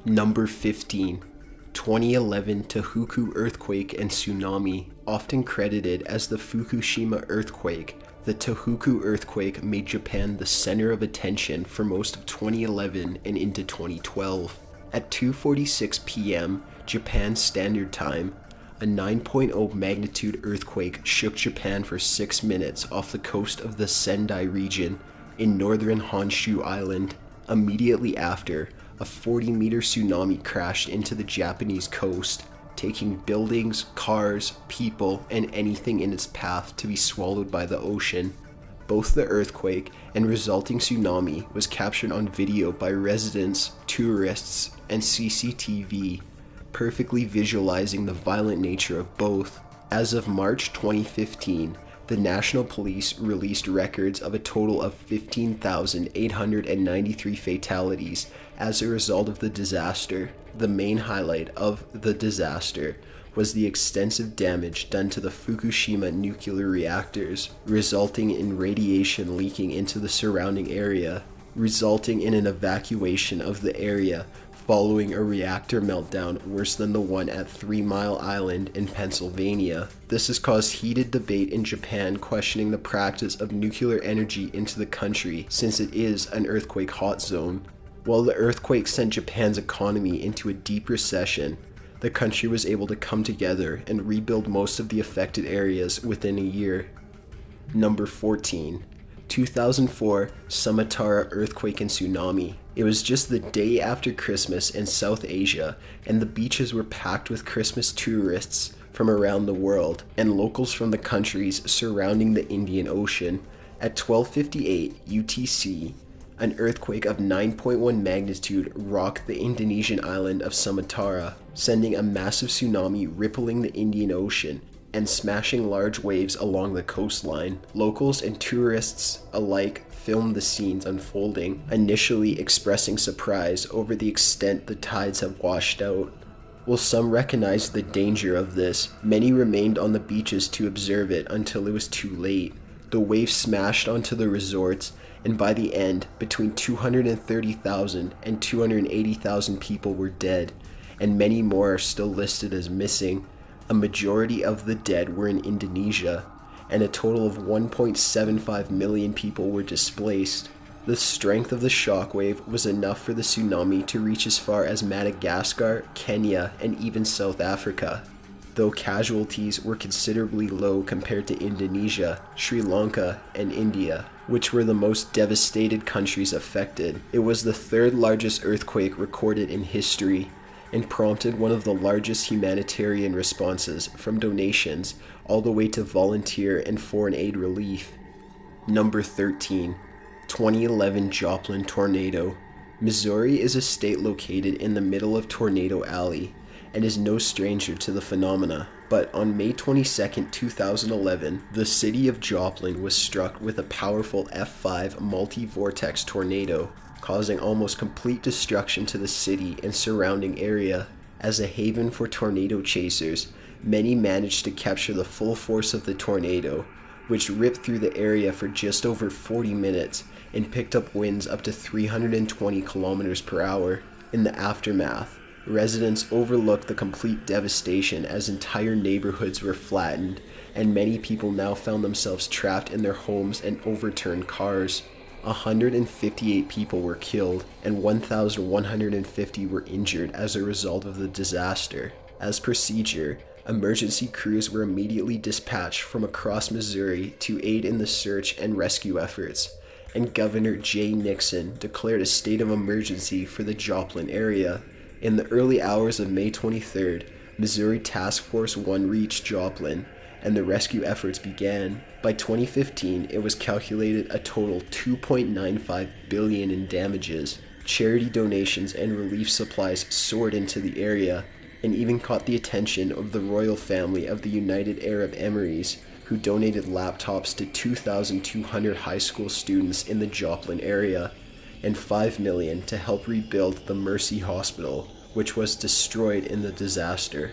Number 15. 2011 Tohoku earthquake and tsunami. Often credited as the Fukushima earthquake, the Tohoku earthquake made Japan the center of attention for most of 2011 and into 2012. At 2:46 p.m. Japan Standard Time, a 9.0 magnitude earthquake shook Japan for 6 minutes off the coast of the Sendai region in northern Honshu Island. Immediately after, a 40-meter tsunami crashed into the Japanese coast, taking buildings, cars, people, and anything in its path to be swallowed by the ocean. Both the earthquake and resulting tsunami was captured on video by residents, tourists, and CCTV, perfectly visualizing the violent nature of both. As of March 2015, the National Police released records of a total of 15,893 fatalities as a result of the disaster. The main highlight of the disaster was the extensive damage done to the Fukushima nuclear reactors, resulting in radiation leaking into the surrounding area, resulting in an evacuation of the area following a reactor meltdown worse than the one at 3 Mile Island in Pennsylvania. This has caused heated debate in Japan questioning the practice of nuclear energy into the country since it is an earthquake hot zone. While the earthquake sent Japan's economy into a deep recession, the country was able to come together and rebuild most of the affected areas within a year. Number 14. 2004 Sumatra earthquake and tsunami. It was just the day after Christmas in South Asia, and the beaches were packed with Christmas tourists from around the world and locals from the countries surrounding the Indian Ocean. At 12:58 UTC, an earthquake of 9.1 magnitude rocked the Indonesian island of Sumatra, sending a massive tsunami rippling the Indian Ocean and smashing large waves along the coastline. Locals and tourists alike filmed the scenes unfolding, initially expressing surprise over the extent the tides have washed out. While some recognized the danger of this, many remained on the beaches to observe it until it was too late. The waves smashed onto the resorts, and by the end, between 230,000 and 280,000 people were dead, and many more are still listed as missing. A majority of the dead were in Indonesia, and a total of 1.75 million people were displaced. The strength of the shockwave was enough for the tsunami to reach as far as Madagascar, Kenya, and even South Africa. Though casualties were considerably low compared to Indonesia, Sri Lanka, and India, which were the most devastated countries affected. It was the third largest earthquake recorded in history, and prompted one of the largest humanitarian responses, from donations all the way to volunteer and foreign aid relief. Number 13. 2011 Joplin tornado. Missouri is a state located in the middle of Tornado Alley and is no stranger to the phenomena. But on May 22, 2011, the city of Joplin was struck with a powerful F5 multi-vortex tornado, causing almost complete destruction to the city and surrounding area. As a haven for tornado chasers, many managed to capture the full force of the tornado, which ripped through the area for just over 40 minutes and picked up winds up to 320 kilometers per hour. In the aftermath, residents overlooked the complete devastation as entire neighborhoods were flattened, and many people now found themselves trapped in their homes and overturned cars. 158 people were killed and 1,150 were injured as a result of the disaster. As procedure, emergency crews were immediately dispatched from across Missouri to aid in the search and rescue efforts, and Governor Jay Nixon declared a state of emergency for the Joplin area. In the early hours of May 23rd, Missouri Task Force 1 reached Joplin, and the rescue efforts began. By 2015, it was calculated a total $2.95 billion in damages. Charity donations and relief supplies soared into the area, and even caught the attention of the royal family of the United Arab Emirates, who donated laptops to 2,200 high school students in the Joplin area, and $5 million to help rebuild the Mercy Hospital, which was destroyed in the disaster.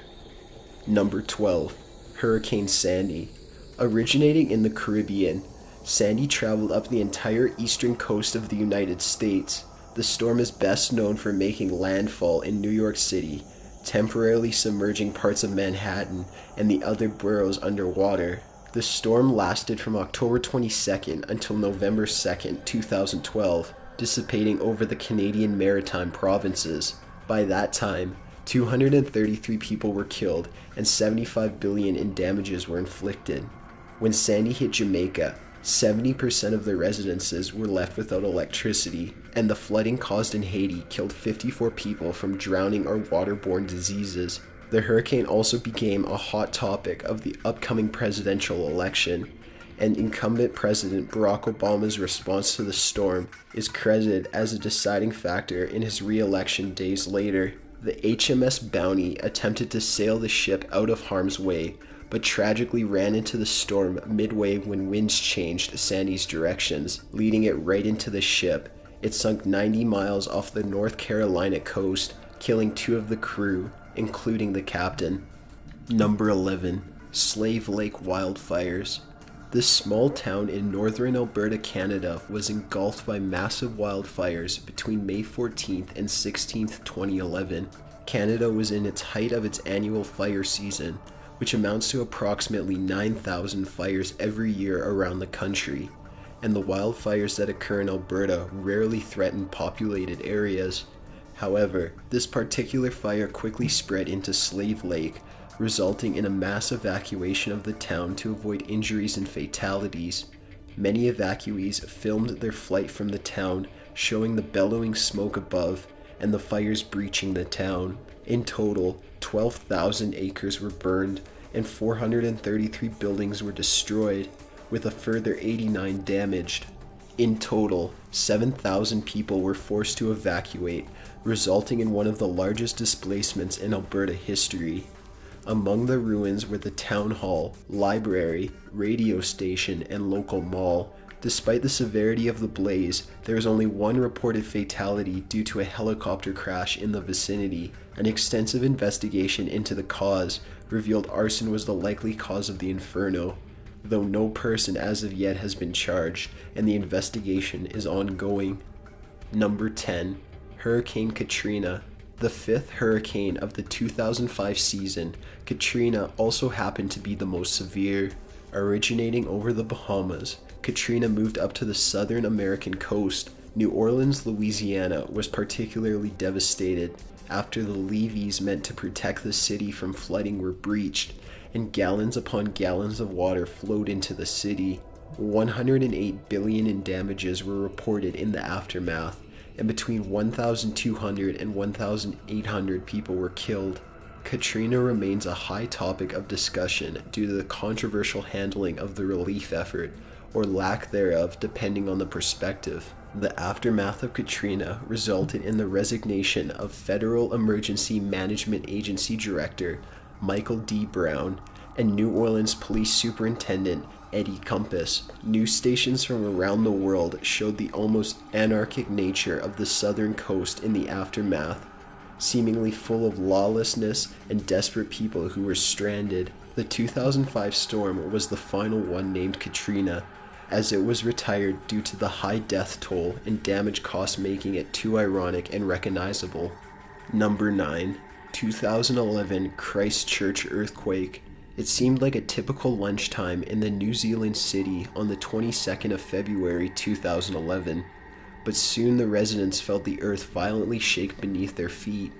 Number 12. Hurricane Sandy. Originating in the Caribbean, Sandy traveled up the entire eastern coast of the United States, The storm is best known for making landfall in New York City, temporarily submerging parts of Manhattan and the other boroughs underwater. The storm lasted from October 22nd until November 2nd, 2012, dissipating over the Canadian Maritime provinces. By that time, 233 people were killed and $75 billion in damages were inflicted. When Sandy hit Jamaica, 70% of the residences were left without electricity, and the flooding caused in Haiti killed 54 people from drowning or waterborne diseases. The hurricane also became a hot topic of the upcoming presidential election, and incumbent President Barack Obama's response to the storm is credited as a deciding factor in his re-election days later. The HMS Bounty attempted to sail the ship out of harm's way, but tragically ran into the storm midway when winds changed Sandy's directions, leading it right into the ship. It sunk 90 miles off the North Carolina coast, killing 2 of the crew, including the captain. Number 11. Slave Lake Wildfires. This small town in northern Alberta, Canada was engulfed by massive wildfires between May 14th and 16th, 2011. Canada was in its height of its annual fire season, which amounts to approximately 9,000 fires every year around the country, and the wildfires that occur in Alberta rarely threaten populated areas. However, this particular fire quickly spread into Slave Lake, resulting in a mass evacuation of the town to avoid injuries and fatalities. Many evacuees filmed their flight from the town, showing the bellowing smoke above and the fires breaching the town. In total, 12,000 acres were burned and 433 buildings were destroyed, with a further 89 damaged. In total, 7,000 people were forced to evacuate, resulting in one of the largest displacements in Alberta history. Among the ruins were the town hall, library, radio station, and local mall. Despite the severity of the blaze, there was only one reported fatality due to a helicopter crash in the vicinity. An extensive investigation into the cause revealed arson was the likely cause of the inferno, though no person as of yet has been charged, and the investigation is ongoing. Number 10. Hurricane Katrina. The 5th hurricane of the 2005 season, Katrina also happened to be the most severe. Originating over the Bahamas, Katrina moved up to the southern American coast. New Orleans, Louisiana was particularly devastated after the levees meant to protect the city from flooding were breached, and gallons upon gallons of water flowed into the city. 108 billion in damages were reported in the aftermath, and between 1,200 and 1,800 people were killed. Katrina remains a high topic of discussion due to the controversial handling of the relief effort, or lack thereof depending on the perspective. The aftermath of Katrina resulted in the resignation of Federal Emergency Management Agency Director Michael D. Brown and New Orleans Police Superintendent Eddie Compass. News stations from around the world showed the almost anarchic nature of the southern coast in the aftermath, seemingly full of lawlessness and desperate people who were stranded. The 2005 storm was the final one named Katrina, as it was retired due to the high death toll and damage caused, making it too ironic and recognizable. Number 9. 2011 Christchurch earthquake. It seemed like a typical lunchtime in the New Zealand city on the 22nd of February 2011, but soon the residents felt the earth violently shake beneath their feet.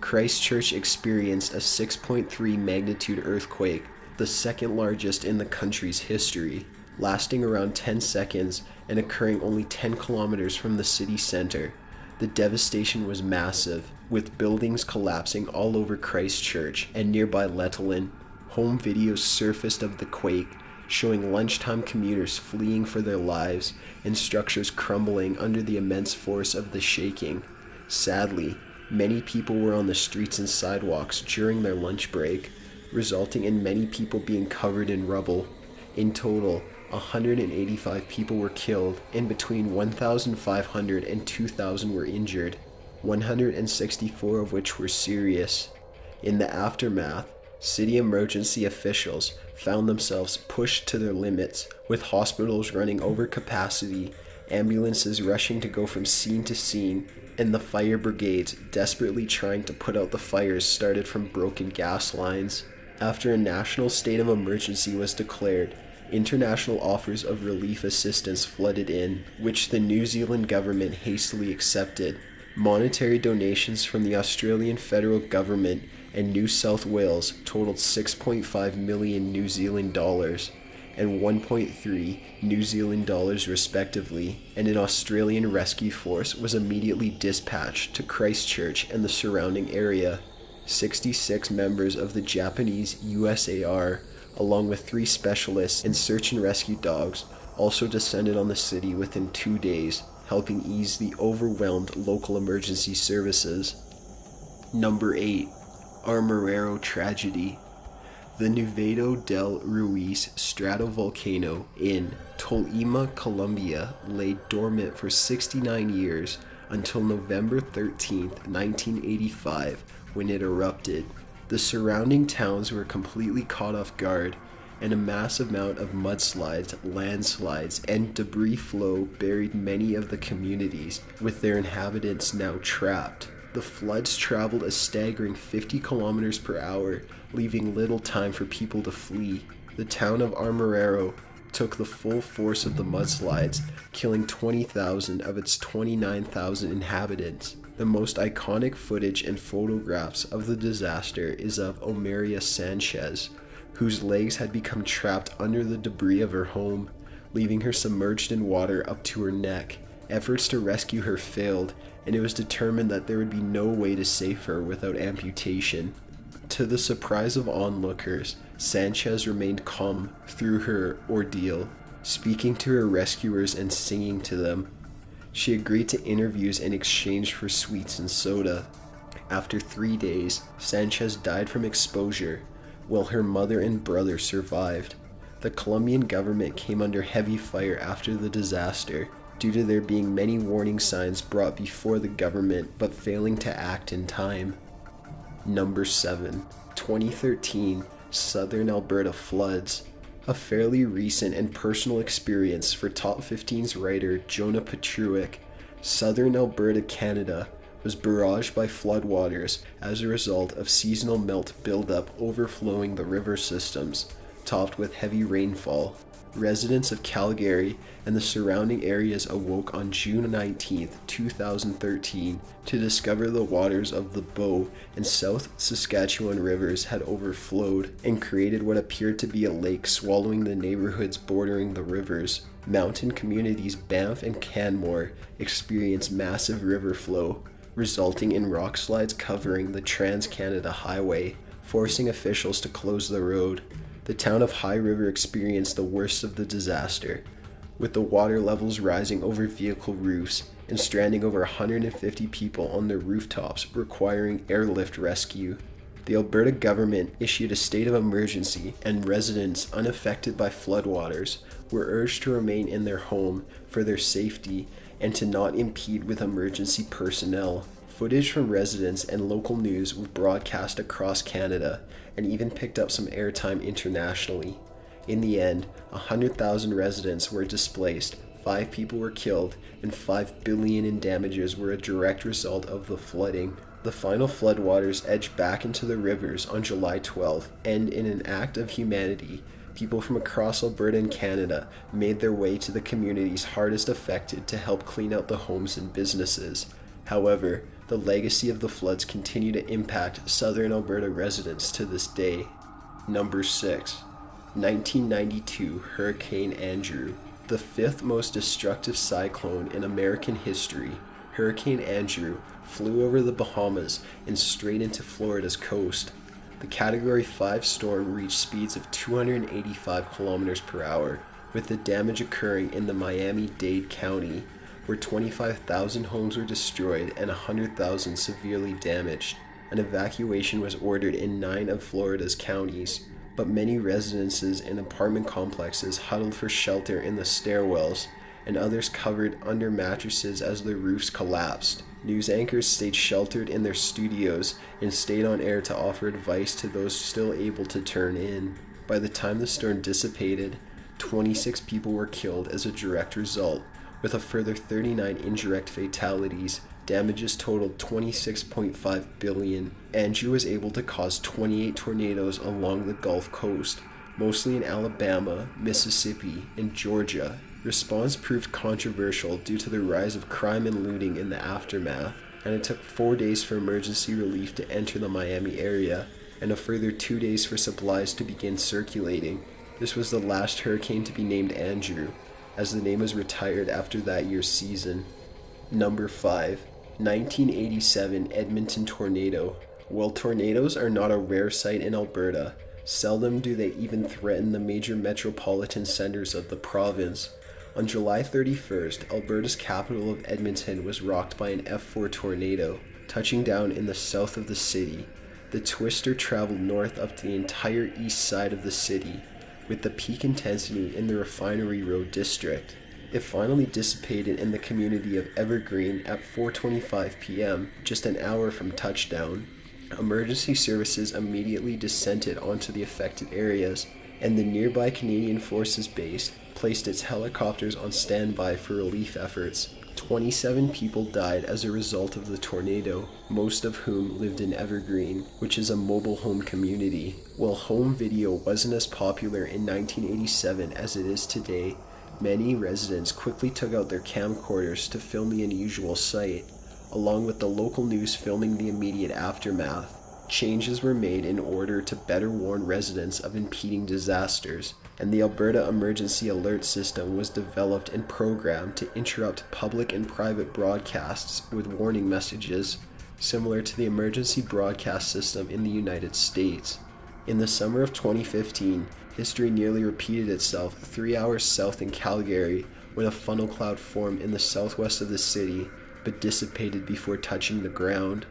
Christchurch experienced a 6.3 magnitude earthquake, the second largest in the country's history, lasting around 10 seconds and occurring only 10 kilometers from the city center. The devastation was massive, with buildings collapsing all over Christchurch and nearby Letterland. Home videos surfaced of the quake, showing lunchtime commuters fleeing for their lives and structures crumbling under the immense force of the shaking. Sadly, many people were on the streets and sidewalks during their lunch break, resulting in many people being covered in rubble. In total, 185 people were killed, and between 1,500 and 2,000 were injured, 164 of which were serious. In the aftermath, city emergency officials found themselves pushed to their limits, with hospitals running over capacity ambulances rushing to go from scene to scene, and the fire brigades desperately trying to put out the fires started from broken gas lines. After a national state of emergency was declared, international offers of relief assistance flooded in, which the New Zealand government hastily accepted. Monetary donations from the Australian federal government and New South Wales totaled 6.5 million New Zealand dollars and 1.3 New Zealand dollars respectively, and an Australian rescue force was immediately dispatched to Christchurch and the surrounding area. 66 members of the Japanese USAR, along with 3 specialists and search and rescue dogs, also descended on the city within 2 days, helping ease the overwhelmed local emergency services. Number 8. Armorero Tragedy. The Nevado del Ruiz stratovolcano in Tolima, Colombia, lay dormant for 69 years until November 13, 1985, when it erupted. The surrounding towns were completely caught off guard, and a massive amount of mudslides, landslides, and debris flow buried many of the communities, with their inhabitants now trapped. The floods traveled a staggering 50 kilometers per hour, leaving little time for people to flee. The town of Armorero took the full force of the mudslides, killing 20,000 of its 29,000 inhabitants. The most iconic footage and photographs of the disaster is of Omaria Sanchez, whose legs had become trapped under the debris of her home, leaving her submerged in water up to her neck. Efforts to rescue her failed, and it was determined that there would be no way to save her without amputation. To the surprise of onlookers, Sanchez remained calm through her ordeal, speaking to her rescuers and singing to them. She agreed to interviews in exchange for sweets and soda. After 3 days, Sanchez died from exposure, while her mother and brother survived. The Colombian government came under heavy fire after the disaster, due to there being many warning signs brought before the government but failing to act in time. Number 7. 2013 Southern Alberta floods. A fairly recent and personal experience for Top 15's writer Jonah Petruick. Southern Alberta, Canada was barraged by floodwaters as a result of seasonal melt buildup overflowing the river systems, topped with heavy rainfall. Residents of Calgary and the surrounding areas awoke on June 19, 2013, to discover the waters of the Bow and South Saskatchewan rivers had overflowed and created what appeared to be a lake swallowing the neighborhoods bordering the rivers. Mountain communities Banff and Canmore experienced massive river flow, resulting in rockslides covering the Trans-Canada Highway, forcing officials to close the road. The town of High River experienced the worst of the disaster, with the water levels rising over vehicle roofs and stranding over 150 people on their rooftops, requiring airlift rescue. The Alberta government issued a state of emergency, and residents unaffected by floodwaters were urged to remain in their home for their safety and to not impede with emergency personnel. Footage from residents and local news were broadcast across Canada and even picked up some airtime internationally. In the end, 100,000 residents were displaced, 5 people were killed, and $5 billion in damages were a direct result of the flooding. The final floodwaters edged back into the rivers on July 12, and in an act of humanity, people from across Alberta and Canada made their way to the communities hardest affected to help clean out the homes and businesses. However, the legacy of the floods continue to impact southern Alberta residents to this day. Number 6. 1992 Hurricane Andrew. The 5th most destructive cyclone in American history, Hurricane Andrew flew over the Bahamas and straight into Florida's coast. The Category 5 storm reached speeds of 285 kilometers per hour, with the damage occurring in the Miami-Dade County, where 25,000 homes were destroyed and 100,000 severely damaged. An evacuation was ordered in 9 of Florida's counties, but many residences and apartment complexes huddled for shelter in the stairwells, and others covered under mattresses as their roofs collapsed. News anchors stayed sheltered in their studios and stayed on air to offer advice to those still able to turn in. By the time the storm dissipated, 26 people were killed as a direct result, with a further 39 indirect fatalities. Damages totaled $26.5 billion. Andrew was able to cause 28 tornadoes along the Gulf Coast, mostly in Alabama, Mississippi, and Georgia. Response proved controversial due to the rise of crime and looting in the aftermath, and it took 4 days for emergency relief to enter the Miami area, and a further 2 days for supplies to begin circulating. This was the last hurricane to be named Andrew, as the name was retired after that year's season. Number 5. 1987 Edmonton Tornado. While tornadoes are not a rare sight in Alberta, seldom do they even threaten the major metropolitan centers of the province. On July 31st, Alberta's capital of Edmonton was rocked by an F4 tornado, touching down in the south of the city. The twister traveled north up the entire east side of the city, with the peak intensity in the Refinery Road district. It finally dissipated in the community of Evergreen at 4:25 p.m., just an hour from touchdown. Emergency services immediately descended onto the affected areas, and the nearby Canadian Forces Base placed its helicopters on standby for relief efforts. 27 people died as a result of the tornado, most of whom lived in Evergreen, which is a mobile home community. While home video wasn't as popular in 1987 as it is today, many residents quickly took out their camcorders to film the unusual sight, along with the local news filming the immediate aftermath. Changes were made in order to better warn residents of impending disasters, and the Alberta Emergency Alert System was developed and programmed to interrupt public and private broadcasts with warning messages, similar to the emergency broadcast system in the United States. In the summer of 2015, history nearly repeated itself 3 hours south in Calgary when a funnel cloud formed in the southwest of the city, but dissipated before touching the ground.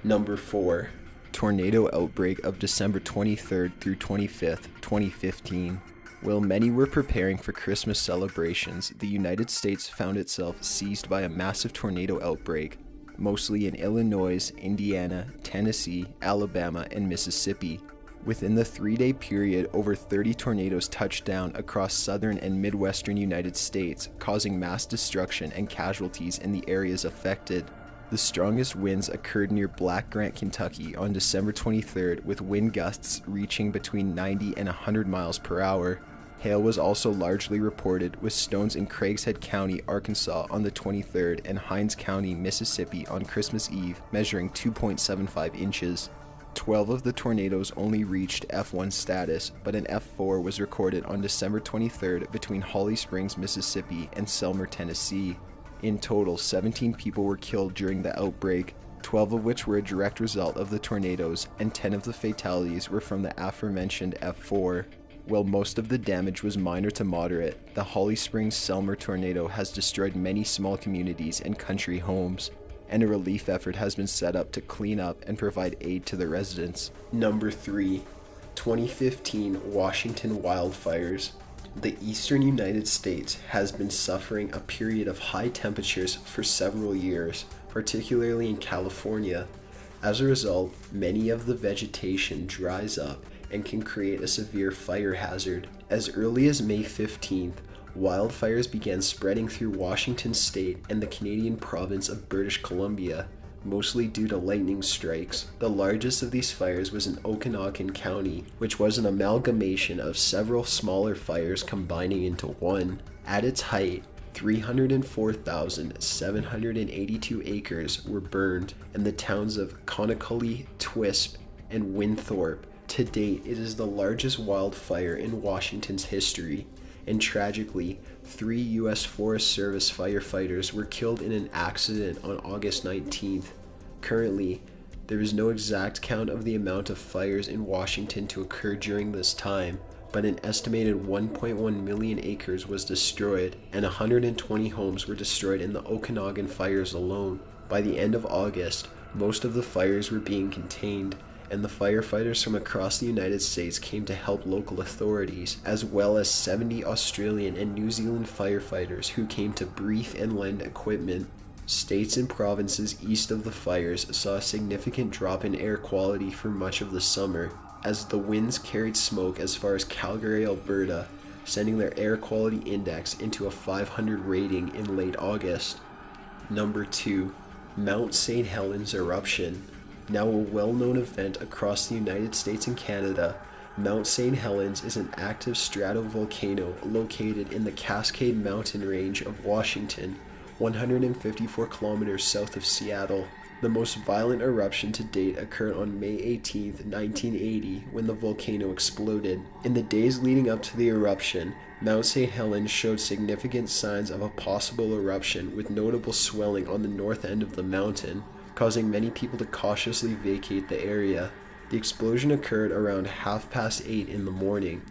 Number 4. Tornado outbreak of December 23rd through 25th, 2015. While many were preparing for Christmas celebrations, the United States found itself seized by a massive tornado outbreak, mostly in Illinois, Indiana, Tennessee, Alabama, and Mississippi. Within the 3-day period, over 30 tornadoes touched down across southern and midwestern United States, causing mass destruction and casualties in the areas affected. The strongest winds occurred near Black Grant, Kentucky on December 23rd, with wind gusts reaching between 90 and 100 miles per hour. Hail was also largely reported, with stones in Craighead County, Arkansas on the 23rd and Hinds County, Mississippi on Christmas Eve, measuring 2.75 inches. 12 of the tornadoes only reached F1 status, but an F4 was recorded on December 23rd between Holly Springs, Mississippi and Selmer, Tennessee. In total, 17 people were killed during the outbreak, 12 of which were a direct result of the tornadoes, and 10 of the fatalities were from the aforementioned F4. While most of the damage was minor to moderate, the Holly Springs-Selmer tornado has destroyed many small communities and country homes, and a relief effort has been set up to clean up and provide aid to the residents. Number 3. 2015 Washington wildfires. The eastern United States has been suffering a period of high temperatures for several years, particularly in California. As a result, many of the vegetation dries up and can create a severe fire hazard. As early as May 15th, wildfires began spreading through Washington state and the Canadian province of British Columbia, mostly due to lightning strikes. The largest of these fires was in Okanagan County, which was an amalgamation of several smaller fires combining into one. At its height, 304,782 acres were burned, and the towns of Conakry, Twisp, and Winthrop. To date, it is the largest wildfire in Washington's history, and tragically, 3 U.S. Forest Service firefighters were killed in an accident on August 19th. Currently, there is no exact count of the amount of fires in Washington to occur during this time, but an estimated 1.1 million acres was destroyed, and 120 homes were destroyed in the Okanagan fires alone. By the end of August, most of the fires were being contained, and the firefighters from across the United States came to help local authorities, as well as 70 Australian and New Zealand firefighters who came to brief and lend equipment. States and provinces east of the fires saw a significant drop in air quality for much of the summer. As the winds carried smoke as far as Calgary, Alberta, sending their air quality index into a 500 rating in late August. Number 2. Mount St. Helens eruption. Now a well-known event across the United States and Canada, Mount St. Helens is an active stratovolcano located in the Cascade Mountain Range of Washington, 154 kilometers south of Seattle. The most violent eruption to date occurred on May 18, 1980, when the volcano exploded. In the days leading up to the eruption, Mount St. Helens showed significant signs of a possible eruption, with notable swelling on the north end of the mountain, causing many people to cautiously vacate the area. The explosion occurred around 8:30 in the morning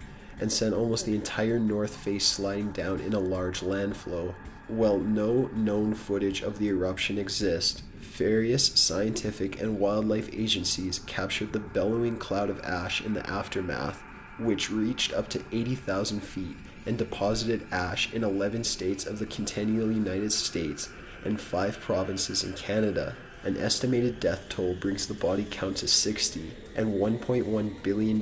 and sent almost the entire north face sliding down in a large landflow. While no known footage of the eruption exists, various scientific and wildlife agencies captured the bellowing cloud of ash in the aftermath, which reached up to 80,000 feet and deposited ash in 11 states of the continental United States and 5 provinces in Canada. An estimated death toll brings the body count to 60, and $1.1 billion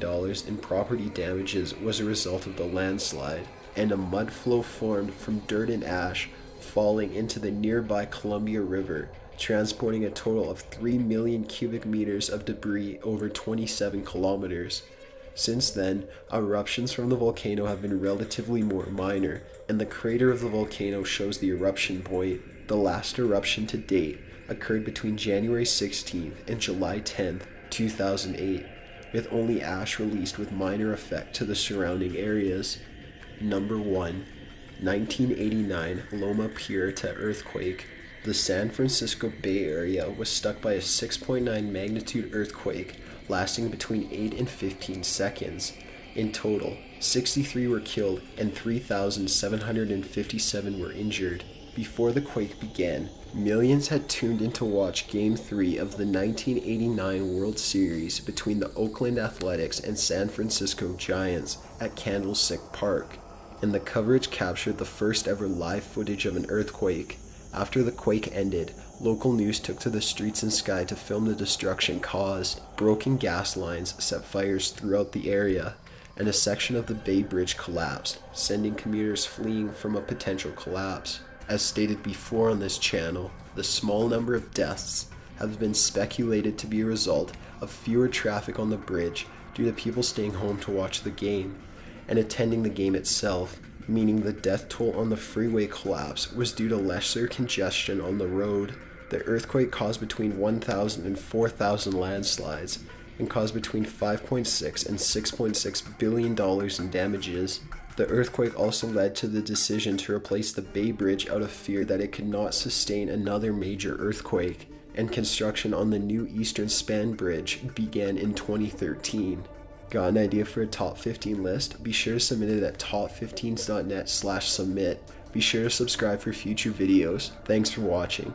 in property damages was a result of the landslide, and a mud flow formed from dirt and ash falling into the nearby Columbia River, transporting a total of 3 million cubic meters of debris over 27 kilometers. Since then, eruptions from the volcano have been relatively more minor, and the crater of the volcano shows the eruption point. The last eruption to date occurred between January 16th and July 10th, 2008, with only ash released with minor effect to the surrounding areas. Number 1. 1989 Loma Prieta earthquake. The San Francisco Bay Area was struck by a 6.9 magnitude earthquake lasting between 8 and 15 seconds. In total, 63 were killed and 3,757 were injured. Before the quake began, millions had tuned in to watch Game 3 of the 1989 World Series between the Oakland Athletics and San Francisco Giants at Candlestick Park, and the coverage captured the first ever live footage of an earthquake. After the quake ended, local news took to the streets and sky to film the destruction caused. Broken gas lines set fires throughout the area, and a section of the Bay Bridge collapsed, sending commuters fleeing from a potential collapse. As stated before on this channel, the small number of deaths have been speculated to be a result of fewer traffic on the bridge due to people staying home to watch the game and attending the game itself, meaning the death toll on the freeway collapse was due to lesser congestion on the road. The earthquake caused between 1,000 and 4,000 landslides and caused between $5.6 and $6.6 billion in damages. The earthquake also led to the decision to replace the Bay Bridge out of fear that it could not sustain another major earthquake, and construction on the new Eastern Span Bridge began in 2013. Got an idea for a top 15 list? Be sure to submit it at top15s.net/submit. Be sure to subscribe for future videos. Thanks for watching.